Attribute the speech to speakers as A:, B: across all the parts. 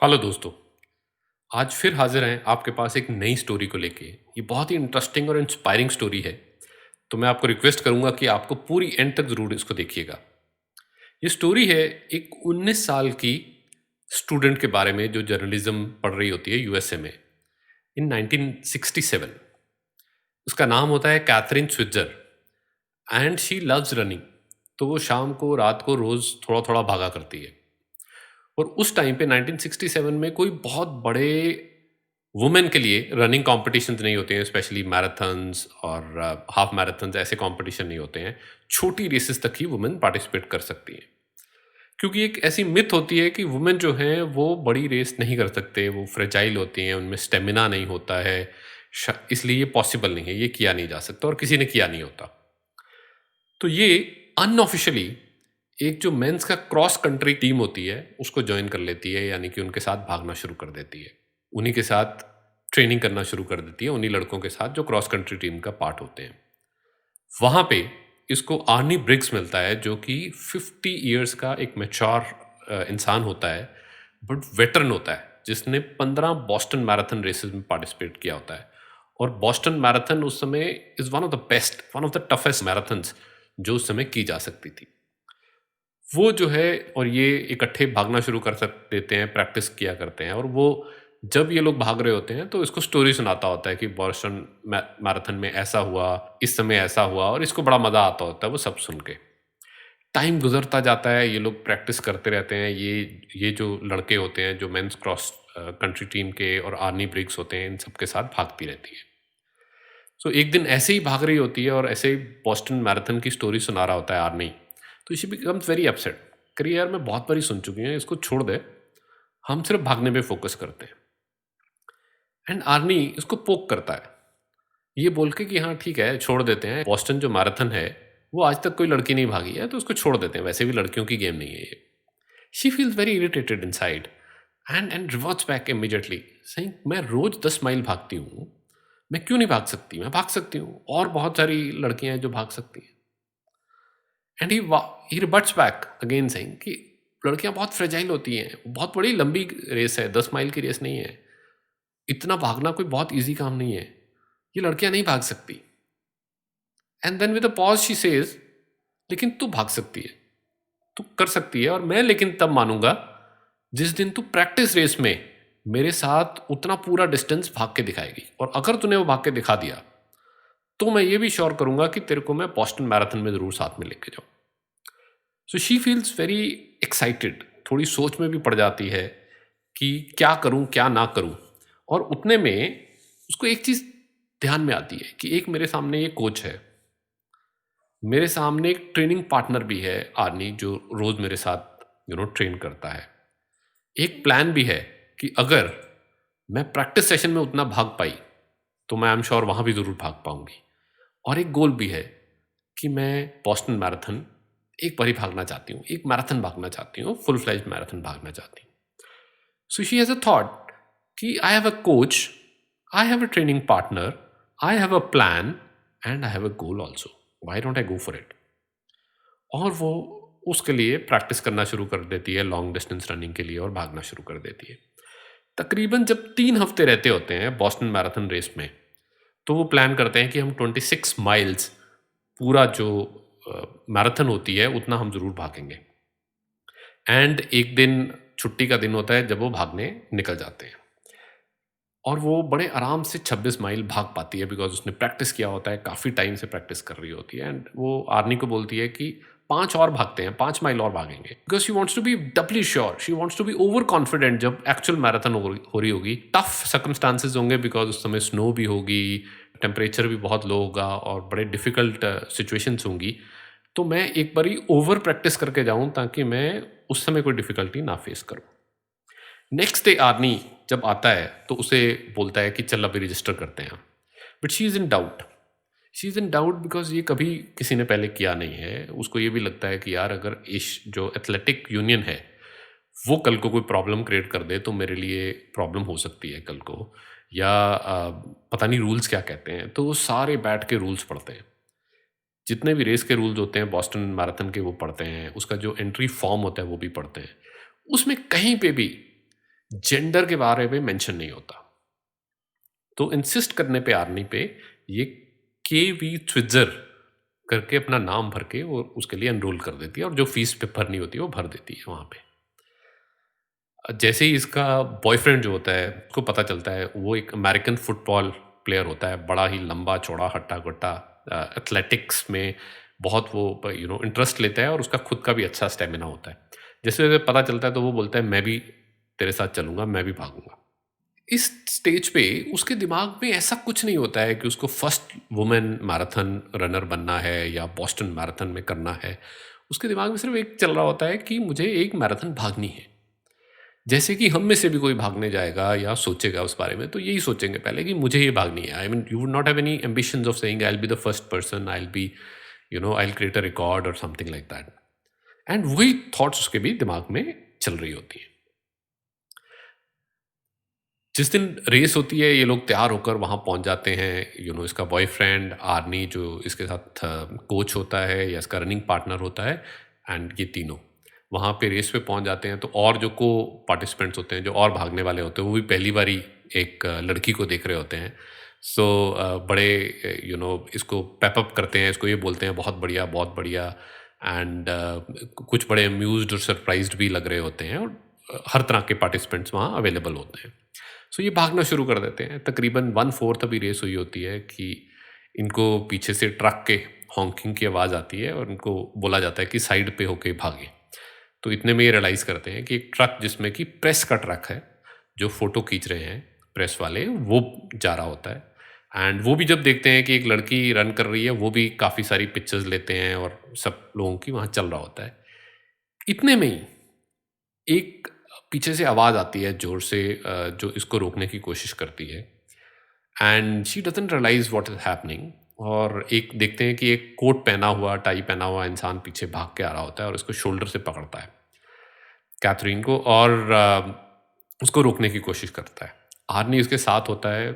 A: Hello दोस्तों। आज फिर हाजिर हैं आपके पास एक नई स्टोरी को लेके। ये बहुत ही इंटरेस्टिंग और इंस्पायरिंग स्टोरी है। तो मैं आपको रिक्वेस्ट करूंगा कि आपको पूरी एंड तक जरूर इसको देखिएगा। ये स्टोरी है एक 19 साल की स्टूडेंट के बारे में जो जर्नलिज्म पढ़ रही होती है यूएसए में इन 1967। उसका नाम होता है Catherine Switzer and she loves running. तो वो शाम को रात को रोज थोड़ा थोड़ा भागा करती है। और उस टाइम पे 1967 में कोई बहुत बड़े वुमेन के लिए रनिंग कॉम्पिटिशन्स नहीं होते हैं, स्पेशली मैराथन्स और हाफ मैराथन्स, ऐसे कॉम्पिटिशन नहीं होते हैं। छोटी रेसेस तक ही वुमेन पार्टिसिपेट कर सकती हैं, क्योंकि एक ऐसी मिथ होती है कि वुमेन जो हैं वो बड़ी रेस नहीं कर सकते, वो फ्रेजाइल होती हैं, उनमें स्टेमिना नहीं होता है। इसलिए ये पॉसिबल नहीं है, ये किया नहीं जा सकता और किसी ने किया नहीं होता। तो ये अनऑफिशियली एक जो मेंस का क्रॉस कंट्री टीम होती है उसको ज्वाइन कर लेती है, यानी कि उनके साथ भागना शुरू कर देती है, उन्हीं के साथ ट्रेनिंग करना शुरू कर देती है, उन्हीं लड़कों के साथ जो क्रॉस कंट्री टीम का पार्ट होते हैं। वहां पे इसको आर्नी ब्रिग्स मिलता है, जो कि 50 ईयर्स का एक मैच्योर इंसान होता है, बट वेटरन होता है, जिसने 15 बॉस्टन मैराथन रेसेस में पार्टिसिपेट किया होता है। और बॉस्टन मैराथन उस समय is one of the best, one of the toughest marathons जो उस समय की जा सकती थी। वो जो है, और ये इकट्ठे भागना शुरू कर सक देते हैं, प्रैक्टिस किया करते हैं। और वो जब ये लोग भाग रहे होते हैं तो इसको स्टोरी सुनाता होता है कि बोस्टन मैराथन में ऐसा हुआ, इस समय ऐसा हुआ, और इसको बड़ा मज़ा आता होता है वो सब सुन के। टाइम गुजरता जाता है, ये लोग प्रैक्टिस करते रहते हैं। ये जो लड़के होते हैं जो मेंस क्रॉस कंट्री टीम के और आर्मी ब्रिग्स होते हैं, इन सब के साथ भागती रहती है। सो एक दिन ऐसे ही भाग रही होती है और ऐसे ही बोस्टन मैराथन की स्टोरी सुना रहा होता है आर्मी। तो शी बिकम्स वेरी अपसेट, करिए यार मैं बहुत बारी सुन चुकी हूँ, इसको छोड़ दे, हम सिर्फ भागने पे फोकस करते हैं। एंड आर्नी इसको पोक करता है, ये बोल के कि हाँ ठीक है, छोड़ देते हैं, बोस्टन जो मैराथन है वो आज तक कोई लड़की नहीं भागी है, तो उसको छोड़ देते हैं, वैसे भी लड़कियों की गेम नहीं है ये। She feels very irritated in side and reverts back immediately, saying मैं रोज 10 माइल भागती हूँ, मैं क्यों नहीं भाग सकती, मैं भाग सकती हूँ, और बहुत सारी लड़कियां हैं जो भाग सकती हैं। And he rebuts back again saying कि लड़कियां बहुत फ्रेजाइल होती हैं, बहुत बड़ी लंबी रेस है, 10 माइल की रेस नहीं है, इतना भागना कोई बहुत इजी काम नहीं है, ये लड़कियां नहीं भाग सकती। And then with a pause she says, लेकिन तू भाग सकती है, तू कर सकती है, और मैं लेकिन तब मानूंगा जिस दिन तू प्रैक्टिस रेस में मेरे साथ उतना पूरा डिस्टेंस भाग के दिखाएगी, और अगर तूने वो भाग के दिखा दिया तो मैं ये भी श्योर करूंगा कि तेरे को मैं बोस्टन मैराथन में जरूर साथ में लेके जाऊं। So she feels very excited, थोड़ी सोच में भी पड़ जाती है कि क्या करूं क्या ना करूं। और उतने में उसको एक चीज ध्यान में आती है कि एक मेरे सामने ये कोच है, मेरे सामने एक ट्रेनिंग पार्टनर भी है आर्नी, जो रोज मेरे साथ ट्रेन करता है। एक प्लान भी है कि अगर मैं प्रैक्टिस सेशन में उतना भाग पाई तो मैं आई एम श्योर वहां भी जरूर भाग पाऊंगी। और एक गोल भी है कि मैं बोस्टन मैराथन एक बार ही भागना चाहती हूँ, एक मैराथन भागना चाहती हूँ, फुल फ्लेज्ड मैराथन भागना चाहती हूँ। So she has a thought कि I have a coach, I have a training partner, I have a plan and I have a goal also, why don't I go for it. और वो उसके लिए practice करना शुरू कर देती है, लॉन्ग डिस्टेंस रनिंग के लिए, और भागना शुरू कर देती है। तकरीबन जब 3 हफ्ते रहते होते हैं बॉस्टन मैराथन रेस में, तो वो प्लान करते हैं कि हम 26 माइल्स पूरा जो मैराथन होती है उतना हम ज़रूर भागेंगे। एंड एक दिन छुट्टी का दिन होता है जब वो भागने निकल जाते हैं, और वो बड़े आराम से 26 माइल भाग पाती है, बिकॉज उसने प्रैक्टिस किया होता है, काफ़ी टाइम से प्रैक्टिस कर रही होती है। एंड वो आर्नी को बोलती है कि 5 और भागते हैं, 5 माइल और भागेंगे, because she wants to be doubly sure, she wants to be over confident जब एक्चुअल मैराथन हो रही होगी। टफ सर्कमस्टांसिस होंगे, बिकॉज उस समय स्नो भी होगी, टेम्परेचर भी बहुत लो होगा, और बड़े डिफिकल्ट सिचुएशंस होंगी। तो मैं एक बारी ओवर प्रैक्टिस करके जाऊं ताकि मैं उस समय कोई डिफिकल्टी ना फेस करूं। नेक्स्ट डे आर्नी जब आता है तो उसे बोलता है कि चल अभी रजिस्टर करते हैं। But she is in doubt, she is in doubt because ये कभी किसी ने पहले किया नहीं है। उसको ये भी लगता है कि यार अगर इस जो एथलेटिक यूनियन है वो कल को कोई प्रॉब्लम क्रिएट कर दे तो मेरे लिए प्रॉब्लम हो सकती है कल को, या पता नहीं रूल्स क्या कहते हैं। तो वो सारे बैठ के रूल्स पढ़ते हैं, जितने भी रेस के रूल्स होते हैं बॉस्टन मैराथन के वो पढ़ते हैं, उसका जो एंट्री फॉर्म होता है वो भी पढ़ते हैं। उसमें कहीं पे भी जेंडर के बारे में मेंशन नहीं होता। तो इंसिस्ट करने पे आर्मी पे ये केवी स्विट्ज़र करके अपना नाम भर के वो उसके लिए एनरोल कर देती है और जो फीस पे भरनी होती है वो भर देती है वहाँ पे। जैसे ही इसका बॉयफ्रेंड जो होता है उसको पता चलता है वो एक अमेरिकन फुटबॉल प्लेयर होता है, बड़ा ही लंबा-चौड़ा, हट्टा-कट्टा, एथलेटिक्स में बहुत वो इंटरेस्ट लेता है और उसका खुद का भी अच्छा स्टैमिना होता है। जैसे उसे पता चलता है तो वो बोलता है मैं भी तेरे साथ चलूँगा, मैं भी भागूँगा। इस स्टेज पे उसके दिमाग में ऐसा कुछ नहीं होता है कि उसको फर्स्ट वुमेन मैराथन रनर बनना है या बॉस्टन मैराथन में करना है। उसके दिमाग में सिर्फ़ एक चल रहा होता है कि मुझे एक मैराथन भागनी है। जैसे कि हम में से भी कोई भागने जाएगा या सोचेगा उस बारे में तो यही सोचेंगे पहले कि मुझे ये भागनी है। I mean you would not have any ambitions of saying I will be the first person, I will be I will create a record और समथिंग लाइक दैट। एंड वही थॉट्स उसके भी दिमाग में चल रही होती हैं। जिस दिन रेस होती है ये लोग तैयार होकर वहाँ पहुँच जाते हैं। इसका बॉयफ्रेंड आर्नी जो इसके साथ कोच होता है या इसका रनिंग पार्टनर होता है, एंड ये तीनों वहाँ पे रेस पे पहुँच जाते हैं। तो और जो को पार्टिसिपेंट्स होते हैं, जो और भागने वाले होते हैं, वो भी पहली बारी एक लड़की को देख रहे होते हैं। सो बड़े इसको पैपअप करते हैं, इसको ये बोलते हैं बहुत बढ़िया, बहुत बढ़िया। एंड कुछ बड़े अम्यूज्ड और सरप्राइज्ड भी लग रहे होते हैं, और हर तरह के पार्टिसिपेंट्स वहाँ अवेलेबल होते हैं। सो ये भागना शुरू कर देते हैं। तकरीबन 1/4 अभी रेस हुई होती है कि इनको पीछे से ट्रक के हॉकिंग की आवाज़ आती है और इनको बोला जाता है कि साइड पे होके भागें। तो इतने में ये रियलाइज़ करते हैं कि एक ट्रक जिसमें कि प्रेस का ट्रक है, जो फ़ोटो खींच रहे हैं प्रेस वाले, वो जा रहा होता है। एंड वो भी जब देखते हैं कि एक लड़की रन कर रही है, वो भी काफ़ी सारी पिक्चर्स लेते हैं और सब लोगों की वहाँ चल रहा होता है। इतने में ही एक पीछे से आवाज़ आती है ज़ोर से, जो इसको रोकने की कोशिश करती है। And she doesn't realise what is happening. और एक देखते हैं कि एक कोट पहना हुआ, टाई पहना हुआ इंसान पीछे भाग के आ रहा होता है और उसको शोल्डर से पकड़ता है कैथरीन को, और उसको रोकने की कोशिश करता है। आर्नी उसके साथ होता है,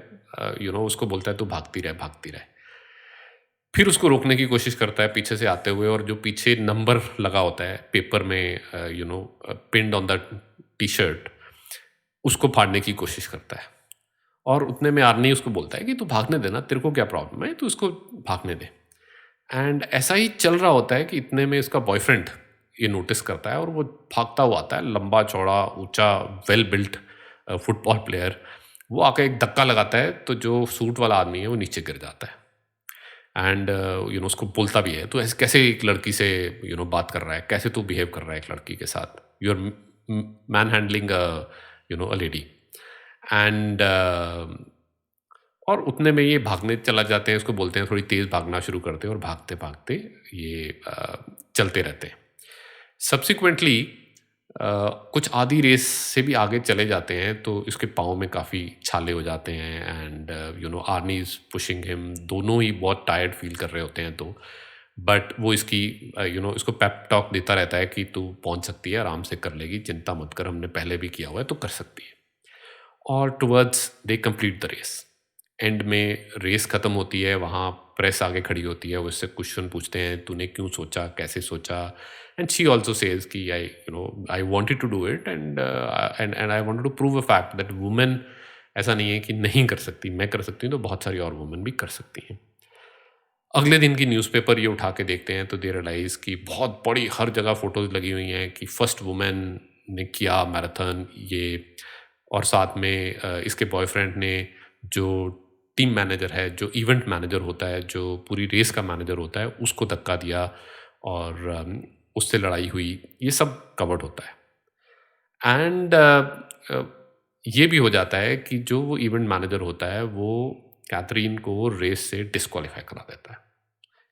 A: उसको बोलता है तू भागती रहे, भागती रहे। फिर उसको रोकने की कोशिश करता है पीछे से आते हुए, और जो पीछे नंबर लगा होता है पेपर में, पिन्ड ऑन द टी-शर्ट, उसको फाड़ने की कोशिश करता है। और उतने में आर्नी उसको बोलता है कि तू भागने दे ना, तेरे को क्या प्रॉब्लम है, तू इसको भागने दे। एंड ऐसा ही चल रहा होता है कि इतने में इसका बॉयफ्रेंड ये नोटिस करता है और वो भागता हुआ आता है, लंबा चौड़ा ऊंचा वेल बिल्ट फुटबॉल प्लेयर। वो आकर एक धक्का लगाता है तो जो सूट वाला आदमी है वो नीचे गिर जाता है। एंड उसको बोलता भी है, तो ऐसे कैसे एक लड़की से बात कर रहा है, कैसे तू बिहेव कर रहा है एक लड़की के साथ, you are man handling a lady. And और उतने में ये भागने चला जाते हैं, उसको बोलते हैं थोड़ी तेज़ भागना शुरू करते हैं, और भागते-भागते ये चलते रहते हैं। सब्सिक्वेंटली कुछ आधी रेस से भी आगे चले जाते हैं तो इसके पाँव में काफ़ी छाले हो जाते हैं। And army is pushing him, दोनों ही बहुत टायर्ड फ़ील कर रहे होते हैं। तो बट वो इसकी इसको पेप टॉक देता रहता है कि तू पहुँच सकती है, आराम से कर लेगी, चिंता मत कर, हमने पहले भी किया हुआ है, तो कर सकती है। और towards they complete the race. End में रेस ख़त्म होती है, वहाँ प्रेस आगे खड़ी होती है, वो इससे क्वेश्चन पूछते हैं, तूने क्यों सोचा, कैसे सोचा? एंड शी ऑल्सो सेज कि I wanted to do it, and I wanted to prove a fact that women ऐसा नहीं है कि नहीं कर सकती, मैं कर सकती हूँ तो बहुत सारी और वुमेन भी कर सकती हैं। अगले दिन की न्यूज़पेपर ये उठा के देखते हैं तो दे रियलाइज़ कि बहुत बड़ी हर जगह फ़ोटोज़ लगी हुई हैं कि फर्स्ट वुमेन ने किया मैराथन ये। और साथ में इसके बॉयफ्रेंड ने, जो टीम मैनेजर है, जो इवेंट मैनेजर होता है, जो पूरी रेस का मैनेजर होता है, उसको धक्का दिया और उससे लड़ाई हुई। ये सब कवर्ड होता है। एंड ये भी हो जाता है कि जो वो इवेंट मैनेजर होता है वो कैथरीन को रेस से डिस्क्वालीफाई करा देता है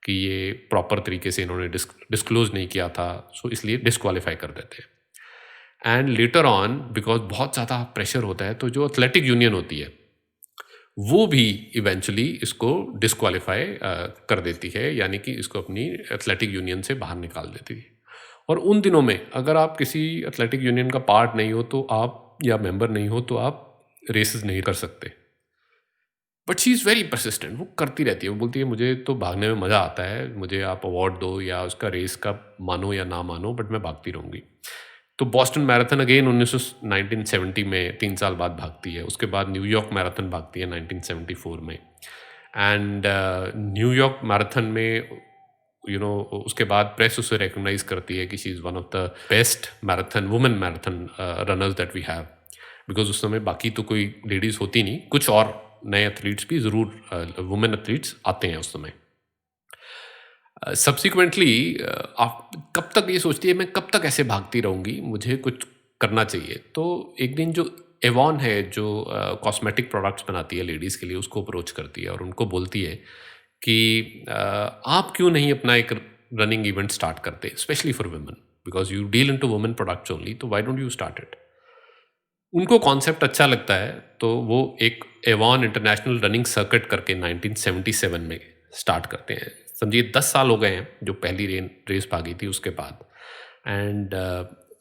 A: कि ये प्रॉपर तरीके से इन्होंने डिस्क्लोज नहीं किया था, सो इसलिए डिस्क्वालीफाई कर देते हैं। एंड लेटर ऑन बिकॉज बहुत ज़्यादा प्रेशर होता है तो जो एथलेटिक यूनियन होती है वो भी इवेंचुअली इसको डिस्क्वालीफाई कर देती है, यानी कि इसको अपनी एथलेटिक यूनियन से बाहर निकाल देती है। और उन दिनों में अगर आप किसी एथलेटिक यूनियन का पार्ट नहीं हो तो आप, या मेंबर नहीं हो तो आप रेसेस नहीं कर सकते। But she is very persistent, वो करती रहती है, वो बोलती है मुझे तो भागने में मज़ा आता है, मुझे आप अवार्ड दो या उसका रेस का मानो या ना मानो, बट मैं भागती रहूँगी। तो बॉस्टन मैराथन अगेन 1970 में 3 साल बाद भागती है। उसके बाद न्यूयॉर्क मैराथन भागती है 1974 में। एंड न्यूयॉर्क मैराथन में उसके बाद प्रेस उसे रिकॉग्नाइज करती है कि she is one of the best marathon women marathon runners that we have, because उस समय बाकी तो कोई लेडीज़ होती नहीं, कुछ और नए एथलीट्स भी ज़रूर वुमेन एथलीट्स आते हैं उस समय। सब्सिक्वेंटली आप कब तक ये सोचती है मैं कब तक ऐसे भागती रहूँगी, मुझे कुछ करना चाहिए। तो एक दिन जो एवॉन है, जो कॉस्मेटिक प्रोडक्ट्स बनाती है लेडीज़ के लिए, उसको अप्रोच करती है और उनको बोलती है कि आप क्यों नहीं अपना एक रनिंग इवेंट स्टार्ट करते, specially for women, because you deal into women products only, तो why don't you start it. उनको कॉन्सेप्ट अच्छा लगता है, तो वो एक एवॉन इंटरनेशनल रनिंग सर्किट करके 1977 में स्टार्ट करते हैं। समझिए 10 साल हो गए हैं जो पहली रेस भागी थी उसके बाद। एंड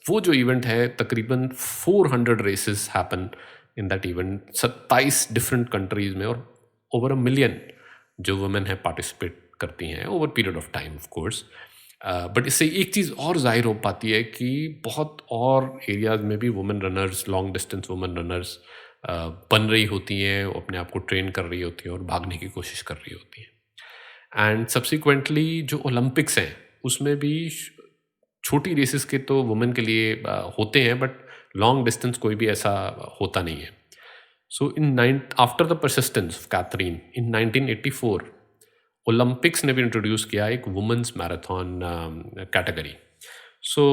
A: वो जो इवेंट है, तकरीबन 400 races happen in that event, 27 different countries में, और ओवर 1 मिलियन जो वुमेन है पार्टिसिपेट करती हैं over period of time of course. But इससे एक चीज़ और ज़ाहिर हो पाती है कि बहुत और एरियाज़ में भी women runners, long distance women runners बन रही होती हैं, अपने आप को ट्रेन कर रही होती हैं और भागने की कोशिश कर रही होती हैं। एंड सब्सिक्वेंटली जो ओलंपिक्स हैं उसमें भी छोटी रेसेस के तो वुमेन के लिए होते हैं, बट लॉन्ग डिस्टेंस कोई भी ऐसा होता नहीं है। So after the persistence of Catherine in 1984 Olympics ने भी इंट्रोड्यूस किया एक वुमेन्स मैराथन कैटेगरी। सो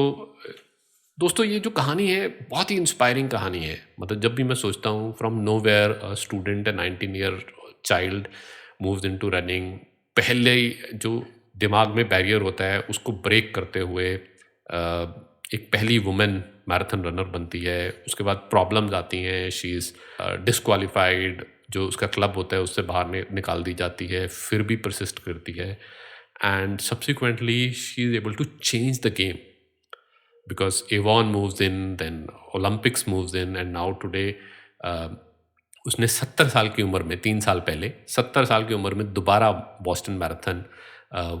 A: दोस्तों, ये जो कहानी है बहुत ही इंस्पायरिंग कहानी है। मतलब जब भी मैं सोचता हूँ from nowhere student, 19 year child moves into running, पहले ही जो दिमाग में बैरियर होता है उसको ब्रेक करते हुए एक पहली वुमेन मैराथन रनर बनती है। उसके बाद प्रॉब्लम्स आती हैं, शी इज़ डिस्क्वालीफाइड, जो उसका क्लब होता है उससे बाहर निकाल दी जाती है, फिर भी परसिस्ट करती है। And subsequently she is able to change the game, because Avon moves in, then Olympics moves in, and now today उसने 70 साल की उम्र में, 3 साल पहले 70 साल की उम्र में दोबारा बॉस्टन मैराथन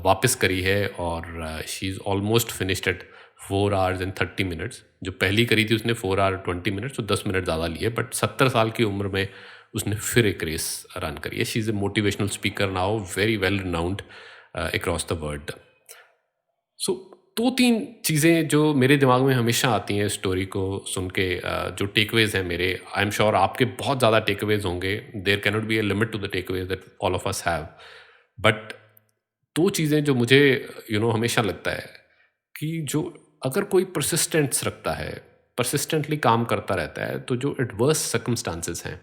A: वापस करी है, और she is almost finished at 4 hours and 30 minutes। जो पहली करी थी उसने 4 hours 20 minutes, तो 10 मिनट ज़्यादा लिए, बट 70 साल की उम्र में उसने फिर एक रेस रन करी है। She is a motivational speaker now, very well renowned across the world. So 2-3 चीज़ें जो मेरे दिमाग में हमेशा आती हैं स्टोरी को सुन के, जो टेकअवेज़ हैं मेरे, आई एम श्योर आपके बहुत ज़्यादा टेकअवेज़ होंगे। There can not be a limit to the takeaways that all of us have, but 2 चीज़ें जो मुझे हमेशा लगता है कि जो अगर कोई परसिस्टेंस रखता है, परसिस्टेंटली काम करता रहता है, तो जो एडवर्स सर्कमस्टांसेस हैं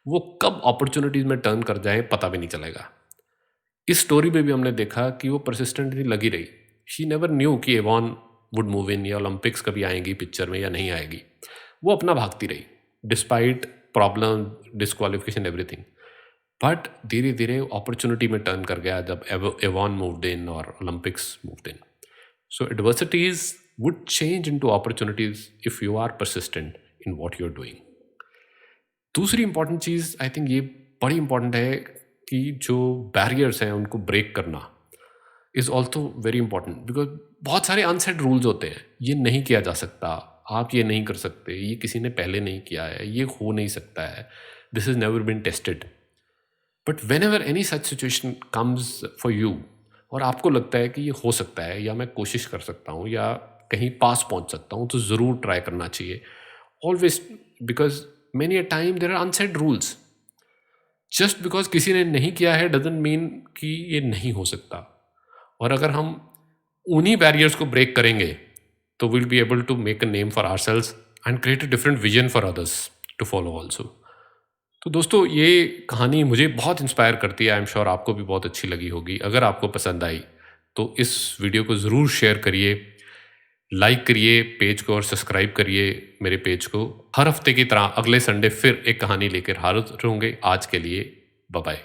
A: वो कब अपॉर्चुनिटीज़ में टर्न कर जाएं पता भी नहीं चलेगा। इस स्टोरी में भी हमने देखा कि वो परसिस्टेंटली लगी रही। शी नेवर न्यू कि एवॉन वुड मूव इन, या ओलंपिक्स कभी आएंगी पिक्चर में या नहीं आएगी। वो अपना भागती रही despite problem, disqualification, everything. But धीरे धीरे अपॉर्चुनिटी में टर्न कर गया जब एवॉन मूव्ड इन और Olympics moved in. So adversities would change into opportunities if you are persistent in what you're doing. दूसरी इंपॉर्टेंट चीज़, आई थिंक ये बड़ी इंपॉर्टेंट है, कि जो बैरियर्स हैं उनको ब्रेक करना is also very important, because बहुत सारे अनसेट रूल्स होते हैं। ये नहीं किया जा सकता, आप ये नहीं कर सकते, ये किसी ने पहले नहीं किया है, ये हो नहीं सकता है, this is never been tested. But whenever any such situation comes for you, और आपको लगता है कि ये हो सकता है, या मैं कोशिश कर सकता हूँ, या कहीं पास पहुँच सकता हूँ, तो ज़रूर ट्राई करना चाहिए always, because many a time there are unset rules. Just because किसी ने नहीं किया है डजंट मीन कि ये नहीं हो सकता। और अगर हम उन्हीं बैरियर्स को ब्रेक करेंगे तो will be able to make a name for ourselves and create a different vision for others to follow also. तो दोस्तों, ये कहानी मुझे बहुत इंस्पायर करती है। आई एम श्योर आपको भी बहुत अच्छी लगी होगी। अगर आपको पसंद आई तो इस वीडियो को ज़रूर शेयर करिए, लाइक करिए पेज को, और सब्सक्राइब करिए मेरे पेज को। हर हफ्ते की तरह अगले संडे फिर एक कहानी लेकर हाजिर होंगे। आज के लिए बाय बाय।